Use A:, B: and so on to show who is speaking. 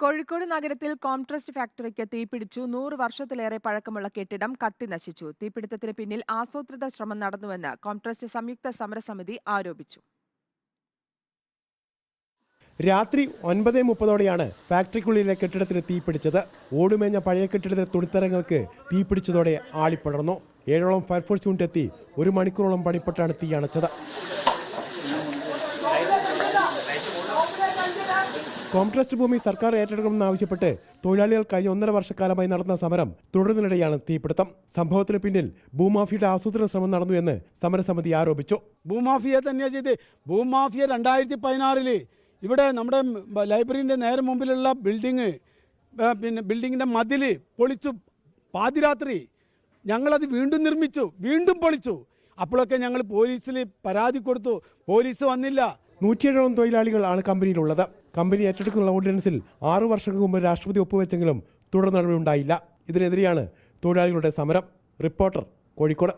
A: കോഴിക്കോട് നഗരത്തിൽ കോംട്രസ്റ്റ് ഫാക്ടറിക്ക് തീപിടിച്ചു. 100 വർഷത്തിലേറെ പഴക്കമുള്ള കെട്ടിടം കത്തിനശിച്ചു. തീപിടുത്തത്തിന് പിന്നിൽ ആസൂത്രിത ശ്രമം നടന്നുവെന്ന് കോംട്രസ്റ്റ് സംയുക്ത സമരസമിതി ആരോപിച്ചു.
B: രാത്രി 9:30ഓടെയാണ് ഫാക്ടറിക്കുള്ളിലെ കെട്ടിടത്തിന് തീപിടിച്ചത്. ഓടുമേഞ്ഞ പഴയ കെട്ടിടത്തിലെ തുണിത്തരങ്ങൾക്ക് തീപിടിച്ചതോടെ ആളിപ്പടർന്നു. 7ഓളം ഫയർഫോഴ്സ് യൂണിറ്റ് എത്തി 1 മണിക്കൂറോളം പണിപ്പെട്ടാണ് തീ അണച്ചത്. കോംട്രസ്റ്റ് ഭൂമി സർക്കാർ ഏറ്റെടുക്കണമെന്നാവശ്യപ്പെട്ട് തൊഴിലാളികൾ കഴിഞ്ഞ 1.5 വർഷക്കാലമായി നടന്ന സമരം തുടരുന്നതിനിടെയാണ് തീപിടുത്തം. സംഭവത്തിന് പിന്നിൽ ഭൂമാഫിയയുടെ ആസൂത്രണ ശ്രമം നടന്നു എന്ന് സമരസമിതി ആരോപിച്ചു.
C: ഭൂമാഫിയ തന്നെയാണ് ചെയ്ത്. ഭൂമാഫിയ 2016 ഇവിടെ നമ്മുടെ ലൈബ്രറിൻ്റെ നേരെ മുമ്പിലുള്ള ബിൽഡിങ്ങിൻ്റെ മതിൽ പൊളിച്ചു. പാതിരാത്രി ഞങ്ങളത് വീണ്ടും നിർമ്മിച്ചു, വീണ്ടും പൊളിച്ചു. അപ്പോഴൊക്കെ ഞങ്ങൾ പോലീസിൽ പരാതി കൊടുത്തു. പോലീസ് വന്നില്ല.
B: 107ഓളം തൊഴിലാളികളാണ് കമ്പനിയിലുള്ളത്. കമ്പനി ഏറ്റെടുക്കുന്ന ഓർഡിനൻസിൽ 6 വർഷങ്ങൾക്ക് മുമ്പ് രാഷ്ട്രപതി ഒപ്പുവെച്ചെങ്കിലും തുടർ നടപടി ഉണ്ടായില്ല. ഇതിനെതിരെയാണ് തൊഴിലാളികളുടെ സമരം. റിപ്പോർട്ടർ, കോഴിക്കോട്.